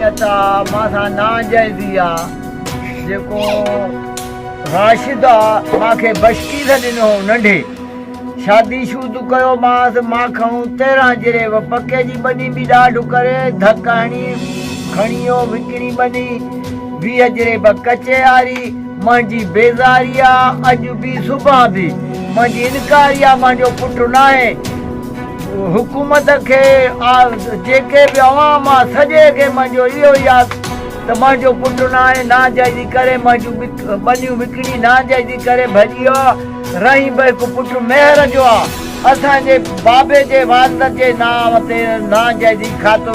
शख़्सियत आहे मां नाजाइज़ी आहे जेको राशिद आहे मूंखे बशकीर ॾिनो नंढे शादीशुदा कयो मांसि मां खऊं 13 जरे पके जी बनी बि ॾाढो करे धक हणी खणी वियो विकिणी बनी 20 जरे कचे वारी मुंहिंजी बेज़ारी आहे अॼु बि सुभाणे बि मुंहिंजी इनकारी आहे मुंहिंजो पुटु न आहे हुकूमत खे जेके बि अवाम आहे सॼे खे मुंहिंजो इहो ई आहे त मुंहिंजो पुटु न आहे नाजाइज़ी करे मुंहिंजूं बनियूं विकिणी नाजाइज़ी करे भॼी वियो रही बि हिकु पुटु महिर जो आहे असांजे बाबे जे वारस जे नाम ते नाजाइज़ी खातो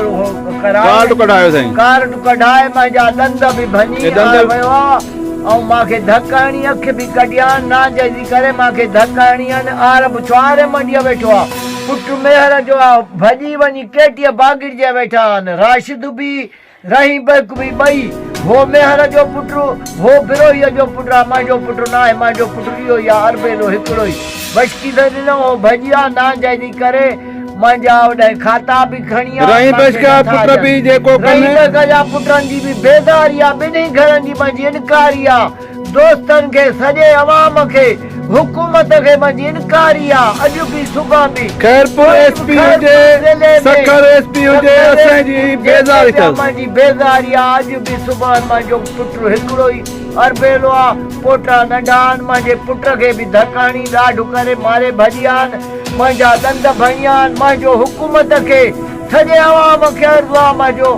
कार्ड कढाए मुंहिंजा ॾंद बि भञी वियो आहे ऐं मूंखे धक हणी अखि बि कढिया नाजाइज़ी करे मूंखे धक हणी आहिनि आर बि छुआरे मंडीअ वेठो आहे पुटु महिर जो आहे भॼी वञी केटीअ बागिर जे वेठा आहिनि राशिद बि रही बक बि ॿई हो महिर जो पुटु हो बिरोहीअ जो पुटु आहे मुंहिंजो पुटु न आहे मुंहिंजो पुटु इहो ई आहे अरबेलो हिकिड़ो ई बशकी त ॾिनो हो भॼी आहे नाजाइज़ी करे मुंहिंजा होॾे खाता बि खणी पुटनि जी बि बेज़ारी आहे ॿिन्ही घरनि जी मुंहिंजी इनकारी आहे दोस्तनि खे सॼे अवाम खे हुकूमत खे मुंहिंजी इनकारी आहे अॼु बि सुभाणे बि खैर पोइ एसपी हुजे सखर एसपी हुजे असांजी बेज़ारी मुंहिंजी बेज़ारी आहे अॼु बि सुभाणे मुंहिंजो पुटु हिकिड़ो ई अरबेलो आहे पोटा नंढा आहिनि मुंहिंजे पुट खे बि धकाणी ॾाढो करे मारे भॼिया आहिनि मुंहिंजा ॾंद भञिया आहिनि मुंहिंजो हुकूमत खे सॼे अवाम खे अर्ज़ु आहे मुंहिंजो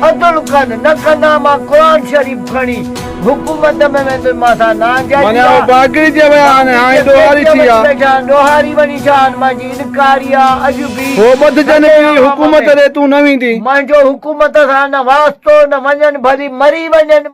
अदुल कनि न कंदा मां क़ुर शरीफ़ खणी हुकूमत में वेंदुमि मां सां ॾोहारी वञी छा मुंहिंजी इनकारी आहे अॼु बि हुकूमत रे तूं न वेंदी मुंहिंजो हुकूमत सां न वास्तो न वञनि भली मरी वञनि